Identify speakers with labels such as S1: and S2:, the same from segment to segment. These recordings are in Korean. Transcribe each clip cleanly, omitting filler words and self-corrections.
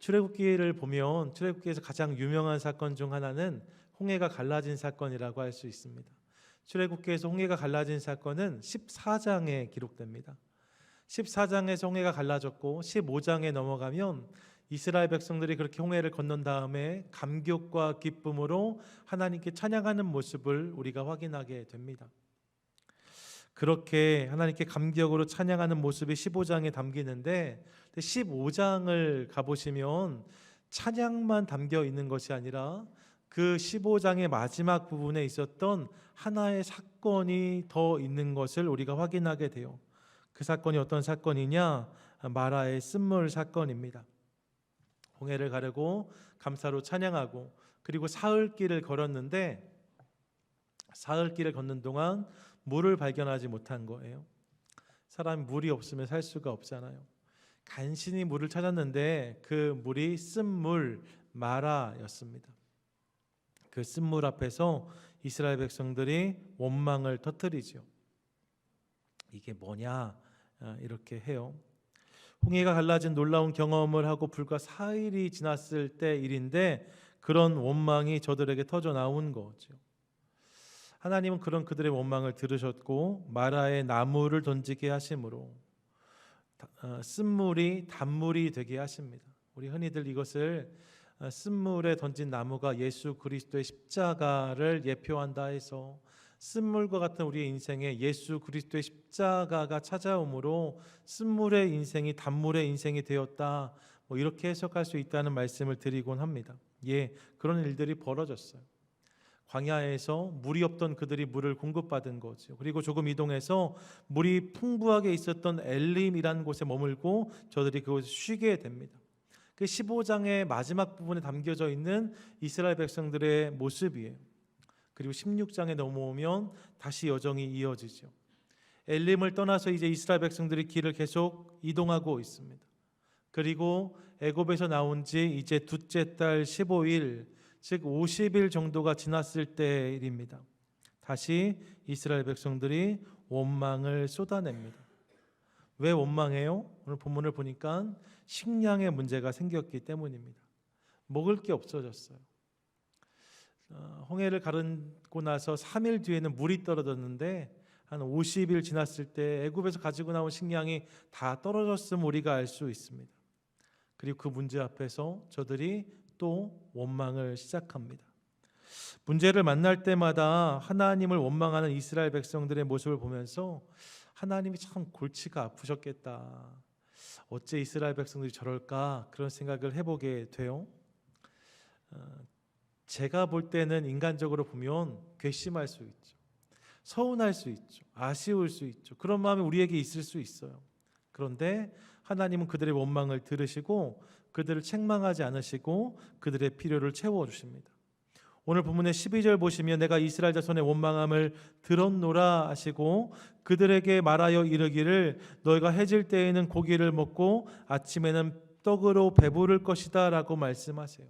S1: 출애굽기를 보면 출애굽기에서 가장 유명한 사건 중 하나는 홍해가 갈라진 사건이라고 할 수 있습니다. 출애굽기에서 홍해가 갈라진 사건은 14장에 기록됩니다. 14장에서 홍해가 갈라졌고 15장에 넘어가면 이스라엘 백성들이 그렇게 홍해를 건넌 다음에 감격과 기쁨으로 하나님께 찬양하는 모습을 우리가 확인하게 됩니다. 그렇게 하나님께 감격으로 찬양하는 모습이 15장에 담기는데 15장을 가보시면 찬양만 담겨 있는 것이 아니라 그 15장의 마지막 부분에 있었던 하나의 사건이 더 있는 것을 우리가 확인하게 돼요. 그 사건이 어떤 사건이냐? 마라의 쓴물 사건입니다. 홍해를 가르고 감사로 찬양하고 그리고 사흘길을 걸었는데 사흘길을 걷는 동안 물을 발견하지 못한 거예요. 사람이 물이 없으면 살 수가 없잖아요. 간신히 물을 찾았는데 그 물이 쓴물 마라였습니다. 그 쓴물 앞에서 이스라엘 백성들이 원망을 터뜨리죠. 이게 뭐냐 이렇게 해요. 홍해가 갈라진 놀라운 경험을 하고 불과 4일이 지났을 때 일인데 그런 원망이 저들에게 터져 나온 거죠. 하나님은 그런 그들의 원망을 들으셨고 마라에 나무를 던지게 하심으로 쓴물이 단물이 되게 하십니다. 우리 흔히들 이것을 쓴물에 던진 나무가 예수 그리스도의 십자가를 예표한다 해서 쓴물과 같은 우리의 인생에 예수 그리스도의 십자가가 찾아오므로 쓴물의 인생이 단물의 인생이 되었다, 이렇게 해석할 수 있다는 말씀을 드리곤 합니다. 그런 일들이 벌어졌어요. 광야에서 물이 없던 그들이 물을 공급받은 거죠. 그리고 조금 이동해서 물이 풍부하게 있었던 엘림이라는 곳에 머물고 저들이 그곳에 쉬게 됩니다. 그 15장의 마지막 부분에 담겨져 있는 이스라엘 백성들의 모습이에요. 그리고 16장에 넘어오면 다시 여정이 이어지죠. 엘림을 떠나서 이제 이스라엘 백성들이 길을 계속 이동하고 있습니다. 그리고 애굽에서 나온 지 이제 둘째 달 15일, 즉 50일 정도가 지났을 때의 일입니다. 다시 이스라엘 백성들이 원망을 쏟아냅니다. 왜 원망해요? 오늘 본문을 보니까 식량의 문제가 생겼기 때문입니다. 먹을 게 없어졌어요. 홍해를 가르고 나서 3일 뒤에는 물이 떨어졌는데 한 50일 지났을 때 애굽에서 가지고 나온 식량이 다 떨어졌음을 우리가 알 수 있습니다. 그리고 그 문제 앞에서 저들이 또 원망을 시작합니다. 문제를 만날 때마다 하나님을 원망하는 이스라엘 백성들의 모습을 보면서 하나님이 참 골치가 아프셨겠다. 어째 이스라엘 백성들이 저럴까? 그런 생각을 해보게 돼요. 제가 볼 때는 인간적으로 보면 괘씸할 수 있죠. 서운할 수 있죠. 아쉬울 수 있죠. 그런 마음이 우리에게 있을 수 있어요. 그런데 하나님은 그들의 원망을 들으시고 그들을 책망하지 않으시고 그들의 필요를 채워주십니다. 오늘 본문의 12절 보시면 내가 이스라엘 자손의 원망함을 들었노라 하시고 그들에게 말하여 이르기를 너희가 해질 때에는 고기를 먹고 아침에는 떡으로 배부를 것이다 라고 말씀하세요.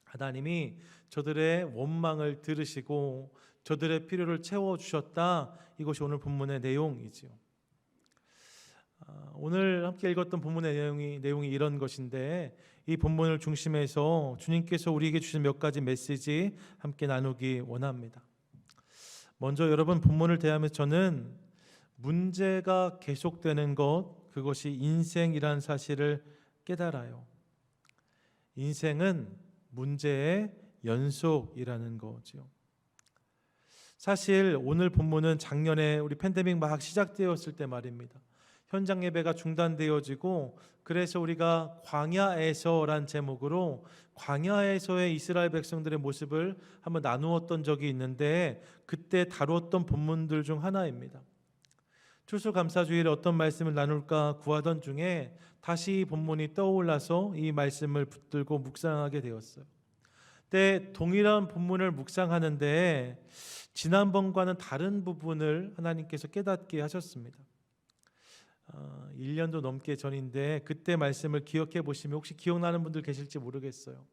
S1: 하나님이 저들의 원망을 들으시고 저들의 필요를 채워주셨다. 이것이 오늘 본문의 내용이지요. 오늘 함께 읽었던 본문의 내용이 이런 것인데 이 본문을 중심해서 주님께서 우리에게 주신 몇 가지 메시지 함께 나누기 원합니다. 먼저 여러분 본문을 대하면서 저는 문제가 계속되는 것, 그것이 인생이라는 사실을 깨달아요. 인생은 문제의 연속이라는 거죠. 사실 오늘 본문은 작년에 우리 팬데믹 막 시작되었을 때 말입니다. 현장 예배가 중단되어지고 그래서 우리가 광야에서란 제목으로 광야에서의 이스라엘 백성들의 모습을 한번 나누었던 적이 있는데 그때 다루었던 본문들 중 하나입니다. 추수감사주일에 어떤 말씀을 나눌까 구하던 중에 다시 이 본문이 떠올라서 이 말씀을 붙들고 묵상하게 되었어요. 그때 동일한 본문을 묵상하는데 지난번과는 다른 부분을 하나님께서 깨닫게 하셨습니다. 1년도 넘게 전인데 그때 말씀을 기억해 보시면 혹시 기억나는 분들 계실지 모르겠어요.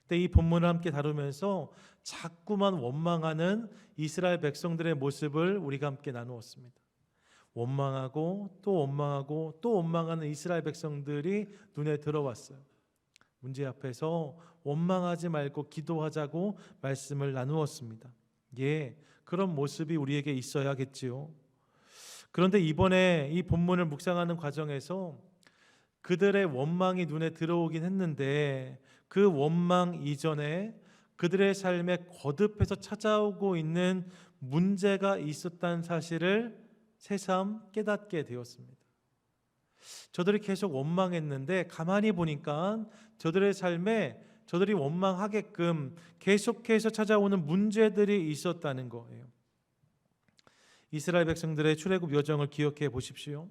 S1: 그때 이 본문을 함께 다루면서 자꾸만 원망하는 이스라엘 백성들의 모습을 우리가 함께 나누었습니다. 원망하고 또 원망하고 또 원망하는 이스라엘 백성들이 눈에 들어왔어요. 문제 앞에서 원망하지 말고 기도하자고 말씀을 나누었습니다. 예, 그런 모습이 우리에게 있어야겠지요. 그런데 이번에 이 본문을 묵상하는 과정에서 그들의 원망이 눈에 들어오긴 했는데 그 원망 이전에 그들의 삶에 거듭해서 찾아오고 있는 문제가 있었다는 사실을 새삼 깨닫게 되었습니다. 저들이 계속 원망했는데 가만히 보니까 저들의 삶에 저들이 원망하게끔 계속해서 찾아오는 문제들이 있었다는 거예요. 이스라엘 백성들의 출애굽 여정을 기억해 보십시오.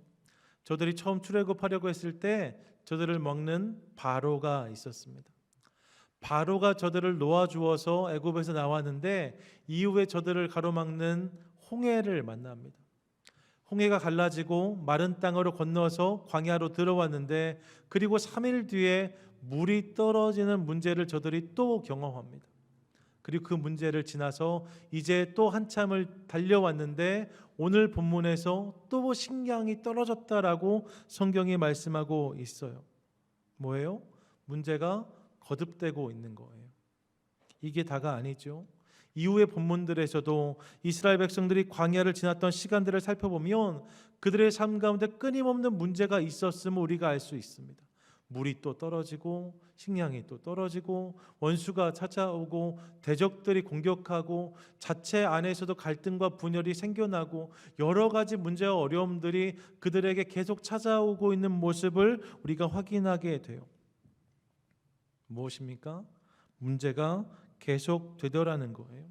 S1: 저들이 처음 출애굽하려고 했을 때 저들을 먹는 바로가 있었습니다. 바로가 저들을 놓아주어서 애굽에서 나왔는데 이후에 저들을 가로막는 홍해를 만납니다. 홍해가 갈라지고 마른 땅으로 건너서 광야로 들어왔는데 그리고 3일 뒤에 물이 떨어지는 문제를 저들이 또 경험합니다. 그리고 그 문제를 지나서 이제 또 한참을 달려왔는데 오늘 본문에서 또 식량이 떨어졌다라고 성경이 말씀하고 있어요. 뭐예요? 문제가 거듭되고 있는 거예요. 이게 다가 아니죠. 이후의 본문들에서도 이스라엘 백성들이 광야를 지났던 시간들을 살펴보면 그들의 삶 가운데 끊임없는 문제가 있었음을 우리가 알 수 있습니다. 물이 또 떨어지고 식량이 또 떨어지고 원수가 찾아오고 대적들이 공격하고 자체 안에서도 갈등과 분열이 생겨나고 여러 가지 문제와 어려움들이 그들에게 계속 찾아오고 있는 모습을 우리가 확인하게 돼요. 무엇입니까? 문제가 계속 되더라는 거예요.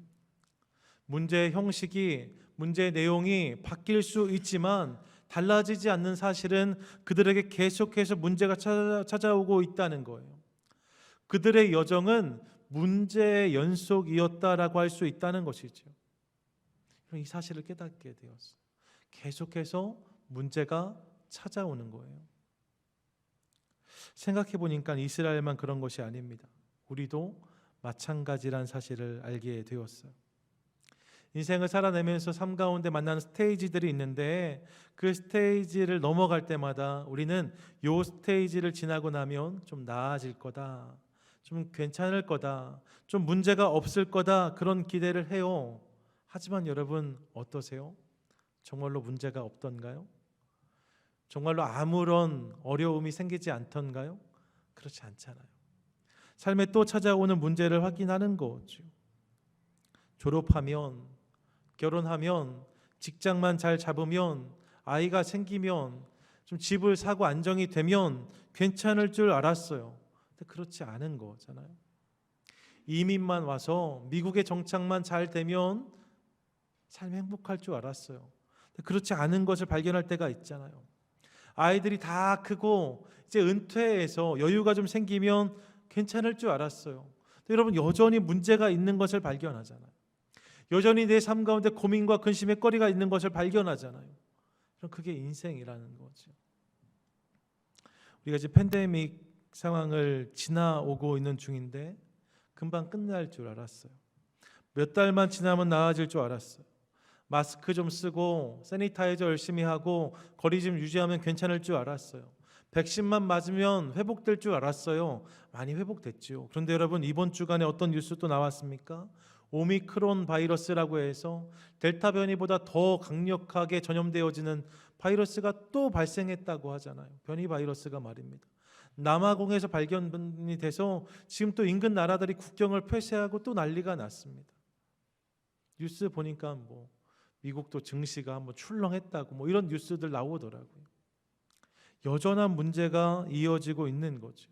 S1: 문제의 형식이, 문제의 내용이 바뀔 수 있지만 달라지지 않는 사실은 그들에게 계속해서 문제가 찾아오고 있다는 거예요. 그들의 여정은 문제의 연속이었다라고 할 수 있다는 것이죠. 이 사실을 깨닫게 되었어요. 계속해서 문제가 찾아오는 거예요. 생각해 보니까 이스라엘만 그런 것이 아닙니다. 우리도 마찬가지란 사실을 알게 되었어요. 인생을 살아내면서 삶 가운데 만나는 스테이지들이 있는데 그 스테이지를 넘어갈 때마다 우리는 요 스테이지를 지나고 나면 좀 나아질 거다, 좀 괜찮을 거다, 좀 문제가 없을 거다, 그런 기대를 해요. 하지만 여러분 어떠세요? 정말로 문제가 없던가요? 정말로 아무런 어려움이 생기지 않던가요? 그렇지 않잖아요. 삶에 또 찾아오는 문제를 확인하는 거죠. 졸업하면, 결혼하면, 직장만 잘 잡으면, 아이가 생기면, 좀 집을 사고 안정이 되면 괜찮을 줄 알았어요. 근데 그렇지 않은 거잖아요. 이민만 와서 미국에 정착만 잘 되면 삶이 행복할 줄 알았어요. 근데 그렇지 않은 것을 발견할 때가 있잖아요. 아이들이 다 크고 이제 은퇴해서 여유가 좀 생기면 괜찮을 줄 알았어요. 근데 여러분 여전히 문제가 있는 것을 발견하잖아요. 여전히 내 삶 가운데 고민과 근심의 거리가 있는 것을 발견하잖아요. 그럼 그게 인생이라는 거죠. 우리가 지금 팬데믹 상황을 지나오고 있는 중인데 금방 끝날 줄 알았어요. 몇 달만 지나면 나아질 줄 알았어요. 마스크 좀 쓰고 세니타이저 열심히 하고 거리 좀 유지하면 괜찮을 줄 알았어요. 백신만 맞으면 회복될 줄 알았어요. 많이 회복됐죠. 그런데 여러분 이번 주간에 어떤 뉴스 또 나왔습니까? 오미크론 바이러스라고 해서 델타 변이보다 더 강력하게 전염되어지는 바이러스가 또 발생했다고 하잖아요. 변이 바이러스가 말입니다. 남아공에서 발견이 돼서 지금 또 인근 나라들이 국경을 폐쇄하고 또 난리가 났습니다. 뉴스 보니까 뭐 미국도 증시가 한번 출렁했다고 뭐 이런 뉴스들 나오더라고요. 여전한 문제가 이어지고 있는 거죠.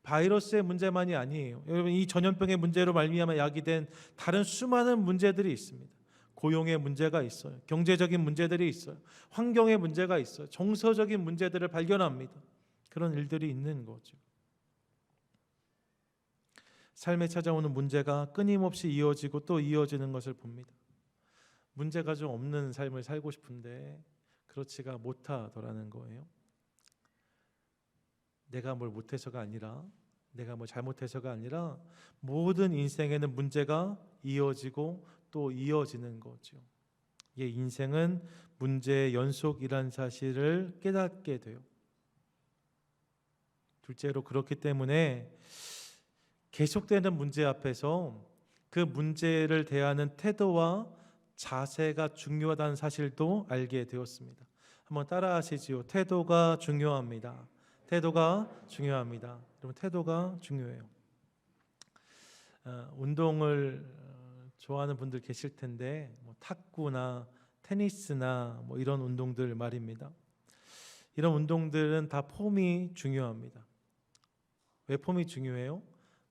S1: 바이러스의 문제만이 아니에요. 여러분 이 전염병의 문제로 말미암아 야기된 다른 수많은 문제들이 있습니다. 고용의 문제가 있어요. 경제적인 문제들이 있어요. 환경의 문제가 있어요. 정서적인 문제들을 발견합니다. 그런 일들이 있는 거죠. 삶에 찾아오는 문제가 끊임없이 이어지고 또 이어지는 것을 봅니다. 문제가 좀 없는 삶을 살고 싶은데 그렇지가 못하더라는 거예요. 내가 뭘 못해서가 아니라, 내가 뭘 잘못해서가 아니라 모든 인생에는 문제가 이어지고 또 이어지는 거죠. 이 인생은 문제의 연속이란 사실을 깨닫게 돼요. 둘째로 그렇기 때문에 계속되는 문제 앞에서 그 문제를 대하는 태도와 자세가 중요하다는 사실도 알게 되었습니다. 한번 따라하시지요. 태도가 중요합니다. 태도가 중요합니다. 여러분, 태도가 중요해요. 운동을 좋아하는 분들 계실 텐데 탁구나 테니스나 이런 운동들 말입니다. 이런 운동들은 다 폼이 중요합니다. 왜 폼이 중요해요?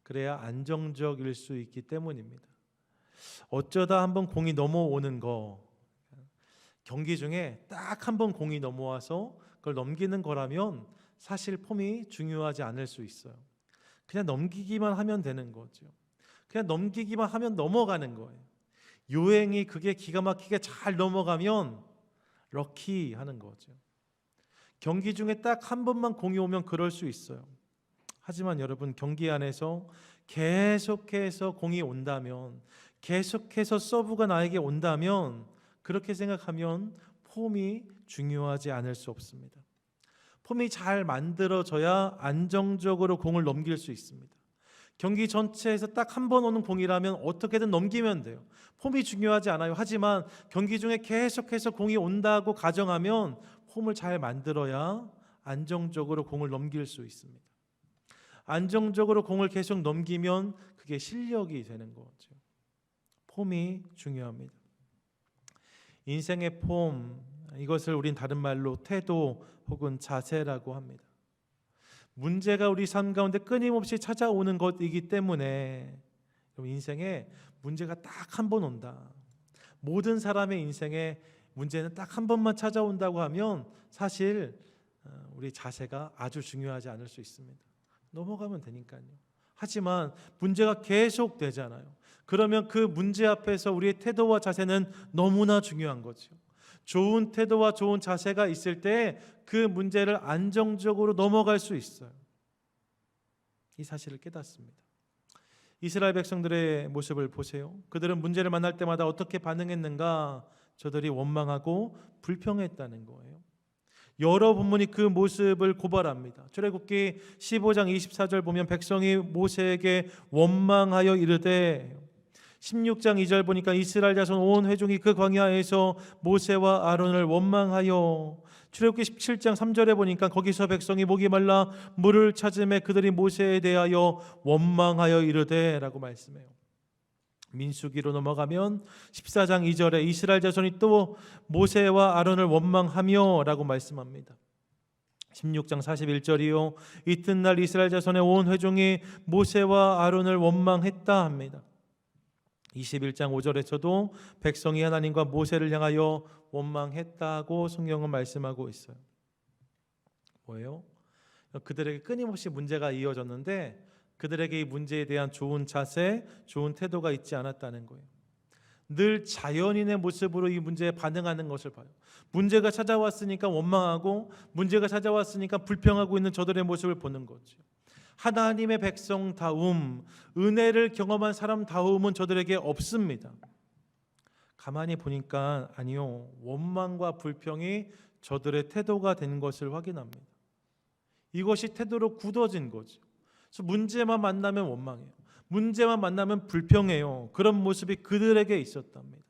S1: 그래야 안정적일 수 있기 때문입니다. 어쩌다 한번 공이 넘어오는 거, 경기 중에 딱 한 번 공이 넘어와서 그걸 넘기는 거라면 사실 폼이 중요하지 않을 수 있어요. 그냥 넘기기만 하면 되는 거죠. 그냥 넘기기만 하면 넘어가는 거예요. 요행이 그게 기가 막히게 잘 넘어가면 럭키 하는 거죠. 경기 중에 딱 한 번만 공이 오면 그럴 수 있어요. 하지만 여러분, 경기 안에서 계속해서 공이 온다면, 계속해서 서브가 나에게 온다면, 그렇게 생각하면 폼이 중요하지 않을 수 없습니다. 폼이 잘 만들어져야 안정적으로 공을 넘길 수 있습니다. 경기 전체에서 딱 한 번 오는 공이라면 어떻게든 넘기면 돼요. 폼이 중요하지 않아요. 하지만 경기 중에 계속해서 공이 온다고 가정하면 폼을 잘 만들어야 안정적으로 공을 넘길 수 있습니다. 안정적으로 공을 계속 넘기면 그게 실력이 되는 거죠. 폼이 중요합니다. 인생의 폼, 이것을 우린 다른 말로 태도 혹은 자세라고 합니다. 문제가 우리 삶 가운데 끊임없이 찾아오는 것이기 때문에 인생에 문제가 딱 한 번 온다. 모든 사람의 인생에 문제는 딱 한 번만 찾아온다고 하면 사실 우리 자세가 아주 중요하지 않을 수 있습니다. 넘어가면 되니까요. 하지만 문제가 계속 되잖아요. 그러면 그 문제 앞에서 우리의 태도와 자세는 너무나 중요한 거죠. 좋은 태도와 좋은 자세가 있을 때 그 문제를 안정적으로 넘어갈 수 있어요. 이 사실을 깨닫습니다. 이스라엘 백성들의 모습을 보세요. 그들은 문제를 만날 때마다 어떻게 반응했는가? 저들이 원망하고 불평했다는 거예요. 여러 본문이 그 모습을 고발합니다. 출애굽기 15장 24절 보면 백성이 모세에게 원망하여 이르되, 16장 2절 보니까 이스라엘 자손 온 회중이 그 광야에서 모세와 아론을 원망하여, 출애굽기 17장 3절에 보니까 거기서 백성이 목이 말라 물을 찾음에 그들이 모세에 대하여 원망하여 이르되 라고 말씀해요. 민수기로 넘어가면 14장 2절에 이스라엘 자손이 또 모세와 아론을 원망하며 라고 말씀합니다. 16장 41절이요 이튿날 이스라엘 자손의 온 회중이 모세와 아론을 원망했다 합니다. 21장 5절에서도 백성이 하나님과 모세를 향하여 원망했다고 성경은 말씀하고 있어요. 뭐예요? 그들에게 끊임없이 문제가 이어졌는데 그들에게 이 문제에 대한 좋은 자세, 좋은 태도가 있지 않았다는 거예요. 늘 자연인의 모습으로 이 문제에 반응하는 것을 봐요. 문제가 찾아왔으니까 원망하고 문제가 찾아왔으니까 불평하고 있는 저들의 모습을 보는 거죠. 하나님의 백성다움, 은혜를 경험한 사람다움은 저들에게 없습니다. 가만히 보니까 아니요, 원망과 불평이 저들의 태도가 된 것을 확인합니다. 이것이 태도로 굳어진 거죠. 그래서 문제만 만나면 원망해요. 문제만 만나면 불평해요. 그런 모습이 그들에게 있었답니다.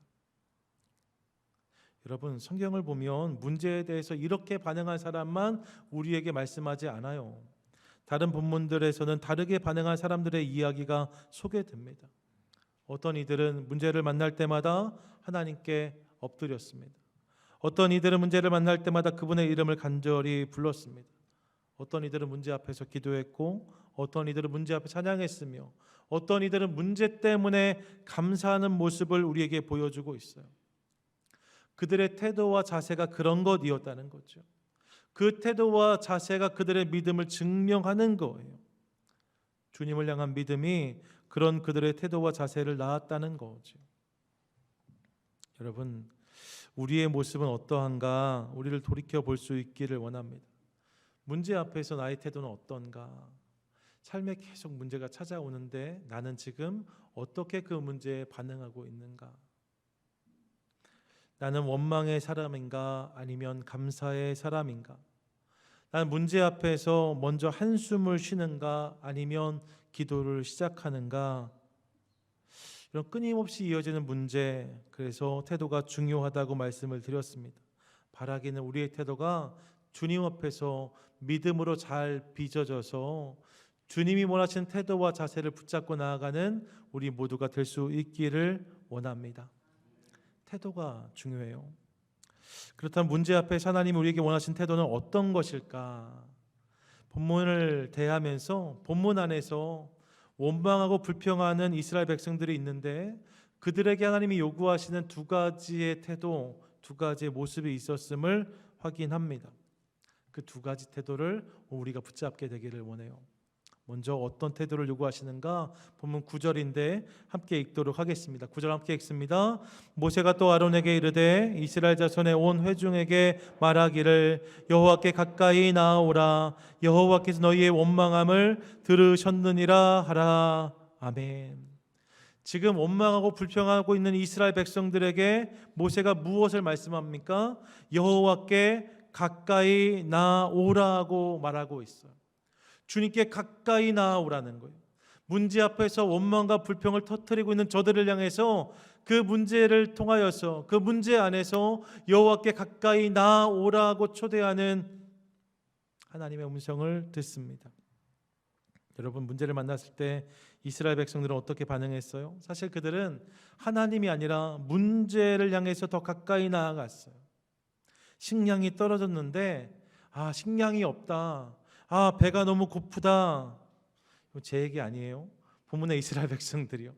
S1: 여러분, 성경을 보면 문제에 대해서 이렇게 반응한 사람만 우리에게 말씀하지 않아요. 다른 본문들에서는 다르게 반응한 사람들의 이야기가 소개됩니다. 어떤 이들은 문제를 만날 때마다 하나님께 엎드렸습니다. 어떤 이들은 문제를 만날 때마다 그분의 이름을 간절히 불렀습니다. 어떤 이들은 문제 앞에서 기도했고 어떤 이들은 문제 앞에 찬양했으며 어떤 이들은 문제 때문에 감사하는 모습을 우리에게 보여주고 있어요. 그들의 태도와 자세가 그런 것이었다는 거죠. 그 태도와 자세가 그들의 믿음을 증명하는 거예요. 주님을 향한 믿음이 그런 그들의 태도와 자세를 낳았다는 거죠. 여러분, 우리의 모습은 어떠한가 우리를 돌이켜 볼 수 있기를 원합니다. 문제 앞에서 나의 태도는 어떤가? 삶에 계속 문제가 찾아오는데 나는 지금 어떻게 그 문제에 반응하고 있는가? 나는 원망의 사람인가 아니면 감사의 사람인가? 난 문제 앞에서 먼저 한숨을 쉬는가 아니면 기도를 시작하는가? 이런 끊임없이 이어지는 문제, 그래서 태도가 중요하다고 말씀을 드렸습니다. 바라기는 우리의 태도가 주님 앞에서 믿음으로 잘 빚어져서 주님이 원하시는 태도와 자세를 붙잡고 나아가는 우리 모두가 될 수 있기를 원합니다. 태도가 중요해요. 그렇다면 문제 앞에 하나님이 우리에게 원하신 태도는 어떤 것일까? 본문을 대하면서 본문 안에서 원망하고 불평하는 이스라엘 백성들이 있는데 그들에게 하나님이 요구하시는 두 가지의 태도, 두 가지의 모습이 있었음을 확인합니다. 그 두 가지 태도를 우리가 붙잡게 되기를 원해요. 먼저 어떤 태도를 요구하시는가? 본문 9절인데 함께 읽도록 하겠습니다. 9절 함께 읽습니다. 모세가 또 아론에게 이르되 이스라엘 자손의 온 회중에게 말하기를 여호와께 가까이 나아오라. 여호와께서 너희의 원망함을 들으셨느니라 하라. 아멘. 지금 원망하고 불평하고 있는 이스라엘 백성들에게 모세가 무엇을 말씀합니까? 여호와께 가까이 나오라고 말하고 있어요. 주님께 가까이 나아오라는 거예요. 문제 앞에서 원망과 불평을 터뜨리고 있는 저들을 향해서 그 문제를 통하여서 그 문제 안에서 여호와께 가까이 나아오라고 초대하는 하나님의 음성을 듣습니다. 여러분, 문제를 만났을 때 이스라엘 백성들은 어떻게 반응했어요? 사실 그들은 하나님이 아니라 문제를 향해서 더 가까이 나아갔어요. 식량이 떨어졌는데 식량이 없다. 배가 너무 고프다. 제 얘기 아니에요. 본문의 이스라엘 백성들이요.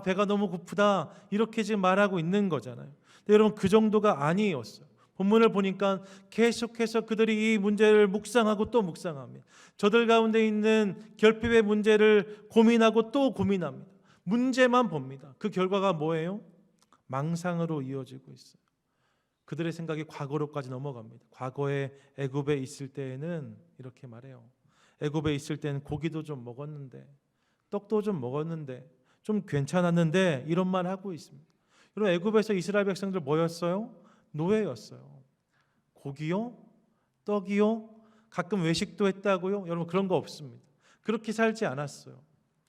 S1: 배가 너무 고프다. 이렇게 지금 말하고 있는 거잖아요. 근데 여러분, 그 정도가 아니었어요. 본문을 보니까 계속해서 그들이 이 문제를 묵상하고 또 묵상합니다. 저들 가운데 있는 결핍의 문제를 고민하고 또 고민합니다. 문제만 봅니다. 그 결과가 뭐예요? 망상으로 이어지고 있어요. 그들의 생각이 과거로까지 넘어갑니다. 과거에 애굽에 있을 때에는 이렇게 말해요. 애굽에 있을 때는 고기도 좀 먹었는데, 떡도 좀 먹었는데, 좀 괜찮았는데, 이런 말 하고 있습니다. 여러분, 애굽에서 이스라엘 백성들 뭐였어요? 노예였어요. 고기요? 떡이요? 가끔 외식도 했다고요? 여러분, 그런 거 없습니다. 그렇게 살지 않았어요.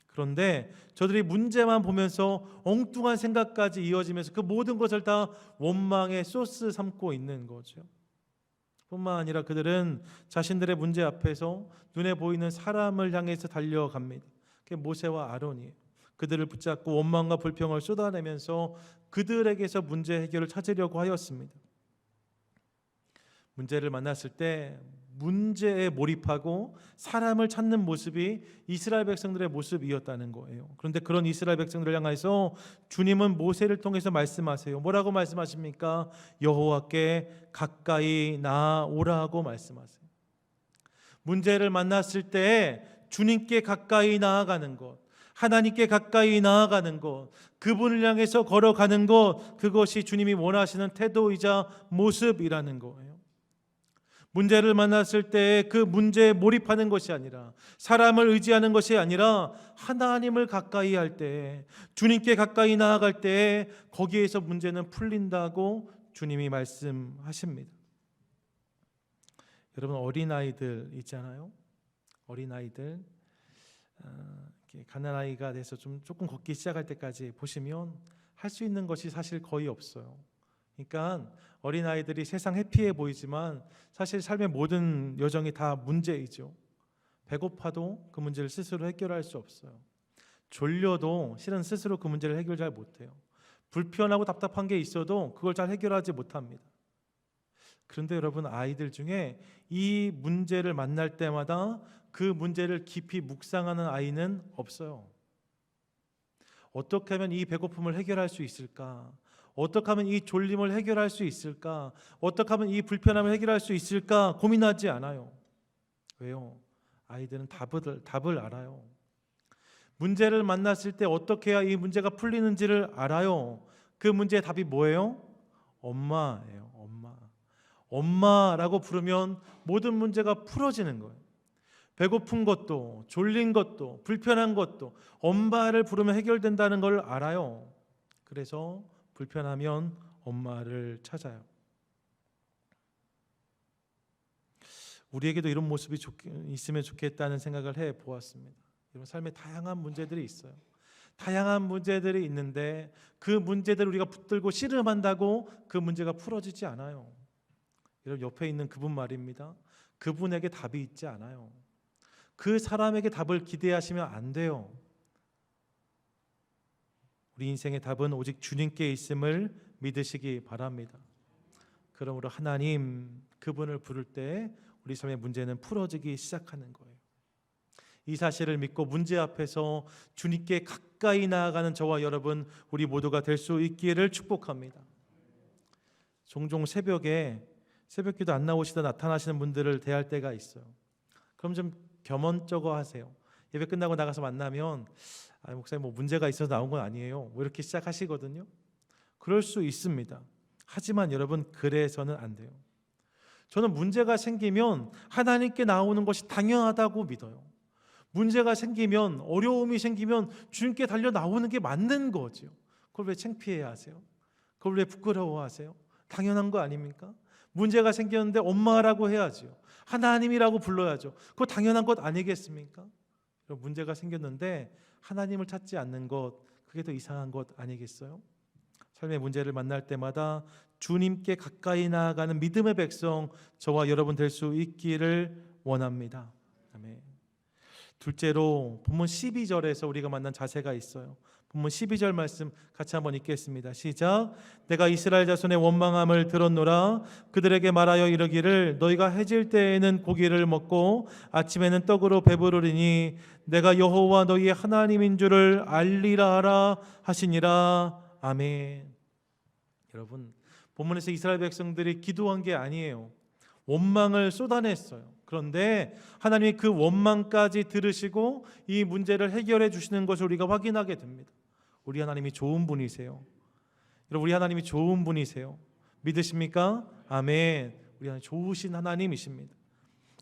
S1: 그런데 저들이 문제만 보면서 엉뚱한 생각까지 이어지면서 그 모든 것을 다 원망의 소스 삼고 있는 거죠. 뿐만 아니라 그들은 자신들의 문제 앞에서 눈에 보이는 사람을 향해서 달려갑니다. 그게 모세와 아론이에요. 그들을 붙잡고 원망과 불평을 쏟아내면서 그들에게서 문제 해결을 찾으려고 하였습니다. 문제를 만났을 때 문제에 몰입하고 사람을 찾는 모습이 이스라엘 백성들의 모습이었다는 거예요. 그런데 그런 이스라엘 백성들을 향해서 주님은 모세를 통해서 말씀하세요. 뭐라고 말씀하십니까? 여호와께 가까이 나아오라고 말씀하세요. 문제를 만났을 때 주님께 가까이 나아가는 것, 하나님께 가까이 나아가는 것, 그분을 향해서 걸어가는 것, 그것이 주님이 원하시는 태도이자 모습이라는 거예요. 문제를 만났을 때 그 문제에 몰입하는 것이 아니라, 사람을 의지하는 것이 아니라 하나님을 가까이 할 때, 주님께 가까이 나아갈 때 거기에서 문제는 풀린다고 주님이 말씀하십니다. 여러분, 어린아이들 있잖아요. 어린아이들 갓난아이가 돼서 조금 걷기 시작할 때까지 보시면 할 수 있는 것이 사실 거의 없어요. 그러니까 어린아이들이 세상 해피해 보이지만 사실 삶의 모든 여정이 다 문제이죠. 배고파도 그 문제를 스스로 해결할 수 없어요. 졸려도 실은 스스로 그 문제를 해결 잘 못해요. 불편하고 답답한 게 있어도 그걸 잘 해결하지 못합니다. 그런데 여러분, 아이들 중에 이 문제를 만날 때마다 그 문제를 깊이 묵상하는 아이는 없어요. 어떻게 하면 이 배고픔을 해결할 수 있을까? 어떻게 하면 이 졸림을 해결할 수 있을까? 어떻게 하면 이 불편함을 해결할 수 있을까? 고민하지 않아요. 왜요? 아이들은 답을 알아요. 문제를 만났을 때 어떻게 해야 이 문제가 풀리는지를 알아요. 그 문제의 답이 뭐예요? 엄마예요. 엄마. 엄마라고 부르면 모든 문제가 풀어지는 거예요. 배고픈 것도, 졸린 것도, 불편한 것도 엄마를 부르면 해결된다는 걸 알아요. 그래서 불편하면 엄마를 찾아요. 우리에게도 이런 모습이 있으면 좋겠다는 생각을 해 보았습니다. 이런 삶에 다양한 문제들이 있어요. 다양한 문제들이 있는데 그 문제들을 우리가 붙들고 씨름한다고 그 문제가 풀어지지 않아요. 여러분, 옆에 있는 그분 말입니다. 그분에게 답이 있지 않아요. 그 사람에게 답을 기대하시면 안 돼요. 우리 인생의 답은 오직 주님께 있음을 믿으시기 바랍니다. 그러므로 하나님, 그분을 부를 때 우리 삶의 문제는 풀어지기 시작하는 거예요. 이 사실을 믿고 문제 앞에서 주님께 가까이 나아가는 저와 여러분, 우리 모두가 될 수 있기를 축복합니다. 종종 새벽기도 안 나오시다 나타나시는 분들을 대할 때가 있어요. 그럼 좀 겸언쩍어 하세요. 예배 끝나고 나가서 만나면 목사님 뭐 문제가 있어서 나온 건 아니에요, 뭐 이렇게 시작하시거든요. 그럴 수 있습니다. 하지만 여러분, 그래서는 안 돼요. 저는 문제가 생기면 하나님께 나오는 것이 당연하다고 믿어요. 문제가 생기면, 어려움이 생기면 주님께 달려 나오는 게 맞는 거죠. 그걸 왜 창피해야 하세요? 그걸 왜 부끄러워하세요? 당연한 거 아닙니까? 문제가 생겼는데 엄마라고 해야죠. 하나님이라고 불러야죠. 그거 당연한 것 아니겠습니까? 문제가 생겼는데 하나님을 찾지 않는 것, 그게 더 이상한 것 아니겠어요? 삶의 문제를 만날 때마다 주님께 가까이 나아가는 믿음의 백성, 저와 여러분 될 수 있기를 원합니다. 아멘. 둘째로 본문 12절에서 우리가 만난 자세가 있어요. 본문 12절 말씀 같이 한번 읽겠습니다. 시작. 내가 이스라엘 자손의 원망함을 들었노라. 그들에게 말하여 이르기를 너희가 해질 때에는 고기를 먹고 아침에는 떡으로 배부르리니 내가 여호와 너희의 하나님인 줄을 알리라 하라 하시니라. 아멘. 여러분, 본문에서 이스라엘 백성들이 기도한 게 아니에요. 원망을 쏟아냈어요. 그런데 하나님이 그 원망까지 들으시고 이 문제를 해결해 주시는 것을 우리가 확인하게 됩니다. 우리 하나님이 좋은 분이세요. 여러분, 우리 하나님이 좋은 분이세요. 믿으십니까? 아멘. 우리 하나님 좋으신 하나님이십니다.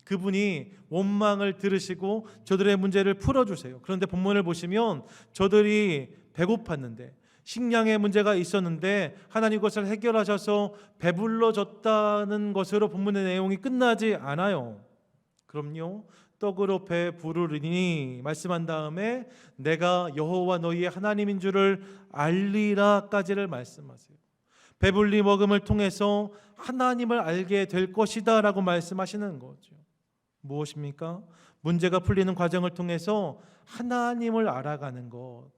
S1: 그분이 원망을 들으시고 저들의 문제를 풀어주세요. 그런데 본문을 보시면 저들이 배고팠는데, 식량의 문제가 있었는데 하나님 그것을 해결하셔서 배불러졌다는 것으로 본문의 내용이 끝나지 않아요. 그럼요, 떡으로 배 부르리니 말씀한 다음에 내가 여호와 너희의 하나님인 줄을 알리라까지를 말씀하세요. 배불리 먹음을 통해서 하나님을 알게 될 것이다 라고 말씀하시는 거죠. 무엇입니까? 문제가 풀리는 과정을 통해서 하나님을 알아가는 것,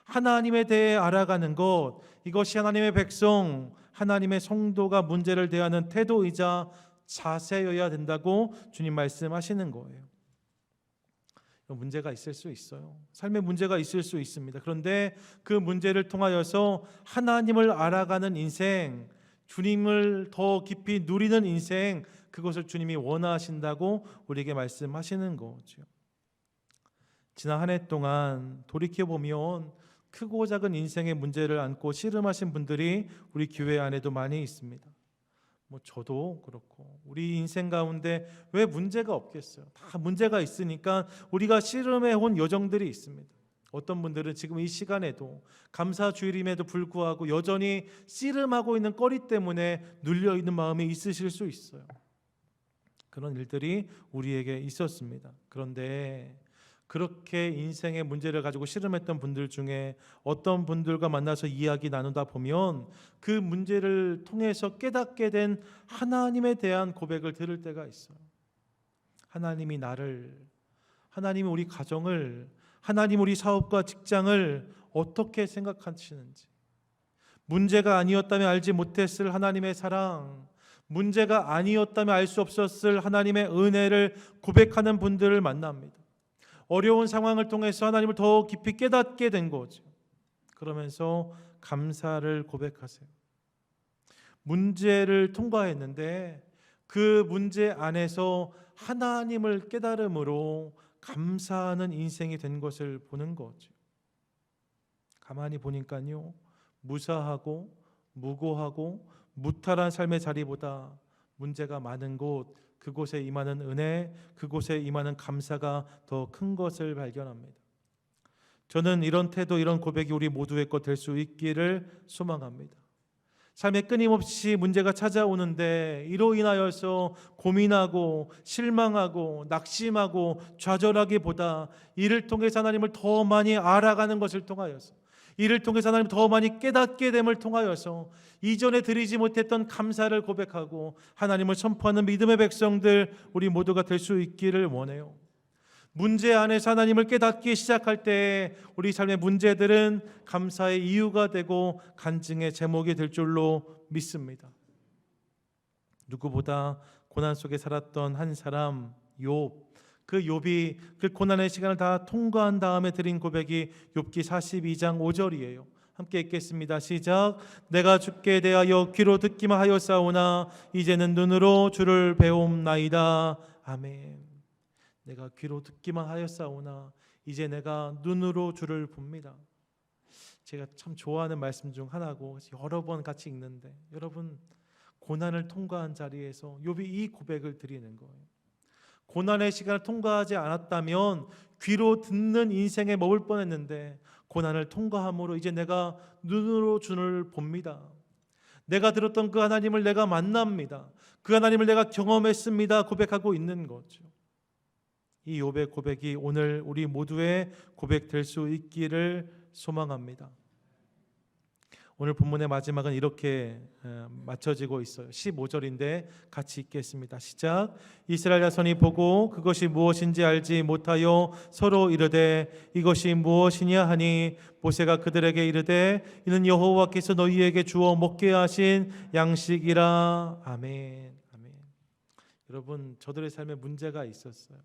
S1: 하나님에 대해 알아가는 것, 이것이 하나님의 백성, 하나님의 성도가 문제를 대하는 태도이자 자세여야 된다고 주님 말씀하시는 거예요. 문제가 있을 수 있어요. 삶에 문제가 있을 수 있습니다. 그런데 그 문제를 통하여서 하나님을 알아가는 인생, 주님을 더 깊이 누리는 인생, 그것을 주님이 원하신다고 우리에게 말씀하시는 거죠. 지난 한 해 동안 돌이켜보면 크고 작은 인생의 문제를 안고 씨름하신 분들이 우리 교회 안에도 많이 있습니다. 저도 그렇고 우리 인생 가운데 왜 문제가 없겠어요? 다 문제가 있으니까 우리가 씨름해온 여정들이 있습니다. 어떤 분들은 지금 이 시간에도 감사 주일임에도 불구하고 여전히 씨름하고 있는 꺼리 때문에 눌려있는 마음이 있으실 수 있어요. 그런 일들이 우리에게 있었습니다. 그런데 그렇게 인생의 문제를 가지고 씨름했던 분들 중에 어떤 분들과 만나서 이야기 나누다 보면 그 문제를 통해서 깨닫게 된 하나님에 대한 고백을 들을 때가 있어요. 하나님이 나를, 하나님이 우리 가정을, 하나님 우리 사업과 직장을 어떻게 생각하시는지, 문제가 아니었다면 알지 못했을 하나님의 사랑, 문제가 아니었다면 알 수 없었을 하나님의 은혜를 고백하는 분들을 만납니다. 어려운 상황을 통해서 하나님을 더 깊이 깨닫게 된 거죠. 그러면서 감사를 고백하세요. 문제를 통과했는데 그 문제 안에서 하나님을 깨달음으로 감사하는 인생이 된 것을 보는 거죠. 가만히 보니까요, 무사하고 무고하고 무탈한 삶의 자리보다 문제가 많은 곳, 그곳에 임하는 은혜, 그곳에 임하는 감사가 더 큰 것을 발견합니다. 저는 이런 태도, 이런 고백이 우리 모두의 것 될 수 있기를 소망합니다. 삶에 끊임없이 문제가 찾아오는데 이로 인하여서 고민하고 실망하고 낙심하고 좌절하기보다 이를 통해서 하나님을 더 많이 알아가는 것을 통하여서, 이를 통해서 하나님을 더 많이 깨닫게 됨을 통하여서 이전에 드리지 못했던 감사를 고백하고 하나님을 선포하는 믿음의 백성들 우리 모두가 될 수 있기를 원해요. 문제 안에서 하나님을 깨닫기 시작할 때 우리 삶의 문제들은 감사의 이유가 되고 간증의 제목이 될 줄로 믿습니다. 누구보다 고난 속에 살았던 한 사람 욥, 그 욥이 그 고난의 시간을 다 통과한 다음에 드린 고백이 욥기 42장 5절이에요. 함께 읽겠습니다. 시작. 내가 주께 대하여 귀로 듣기만 하였사오나 이제는 눈으로 주를 배움나이다. 아멘. 내가 귀로 듣기만 하였사오나 이제 내가 눈으로 주를 봅니다. 제가 참 좋아하는 말씀 중 하나고 여러 번 같이 읽는데, 여러분 고난을 통과한 자리에서 욥이 이 고백을 드리는 거예요. 고난의 시간을 통과하지 않았다면 귀로 듣는 인생에 머물 뻔했는데 고난을 통과함으로 이제 내가 눈으로 주를 봅니다. 내가 들었던 그 하나님을 내가 만납니다. 그 하나님을 내가 경험했습니다. 고백하고 있는 거죠. 이 욥의 고백이 오늘 우리 모두의 고백 될 수 있기를 소망합니다. 오늘 본문의 마지막은 이렇게 맞춰지고 있어요. 15절인데 같이 읽겠습니다. 시작. 이스라엘 자손이 보고 그것이 무엇인지 알지 못하여 서로 이르되 이것이 무엇이냐 하니 모세가 그들에게 이르되 이는 여호와께서 너희에게 주어 먹게 하신 양식이라. 아멘. 아멘. 여러분, 저들의 삶에 문제가 있었어요.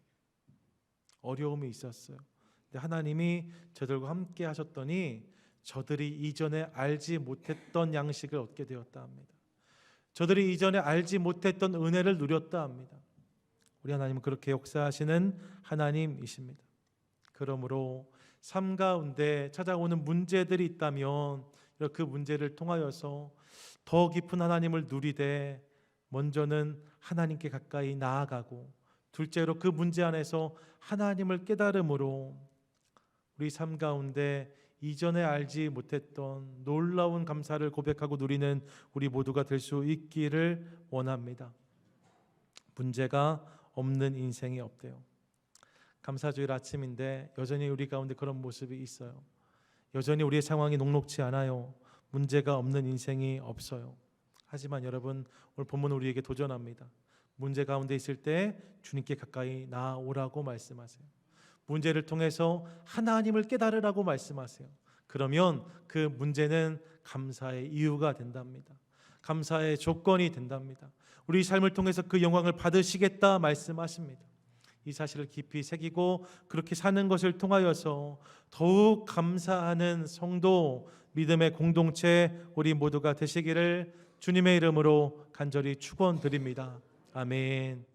S1: 어려움이 있었어요. 근데 하나님이 저들과 함께 하셨더니 저들이 이전에 알지 못했던 양식을 얻게 되었다 합니다. 저들이 이전에 알지 못했던 은혜를 누렸다 합니다. 우리 하나님은 그렇게 역사하시는 하나님이십니다. 그러므로 삶 가운데 찾아오는 문제들이 있다면 그 문제를 통하여서 더 깊은 하나님을 누리되 먼저는 하나님께 가까이 나아가고 둘째로 그 문제 안에서 하나님을 깨달음으로 우리 삶 가운데 이전에 알지 못했던 놀라운 감사를 고백하고 누리는 우리 모두가 될 수 있기를 원합니다. 문제가 없는 인생이 없대요. 감사주일 아침인데 여전히 우리 가운데 그런 모습이 있어요. 여전히 우리의 상황이 녹록지 않아요. 문제가 없는 인생이 없어요. 하지만 여러분, 오늘 본문은 우리에게 도전합니다. 문제 가운데 있을 때 주님께 가까이 나아오라고 말씀하세요. 문제를 통해서 하나님을 깨달으라고 말씀하세요. 그러면 그 문제는 감사의 이유가 된답니다. 감사의 조건이 된답니다. 우리 삶을 통해서 그 영광을 받으시겠다 말씀하십니다. 이 사실을 깊이 새기고 그렇게 사는 것을 통하여서 더욱 감사하는 성도, 믿음의 공동체 우리 모두가 되시기를 주님의 이름으로 간절히 축원드립니다. 아멘.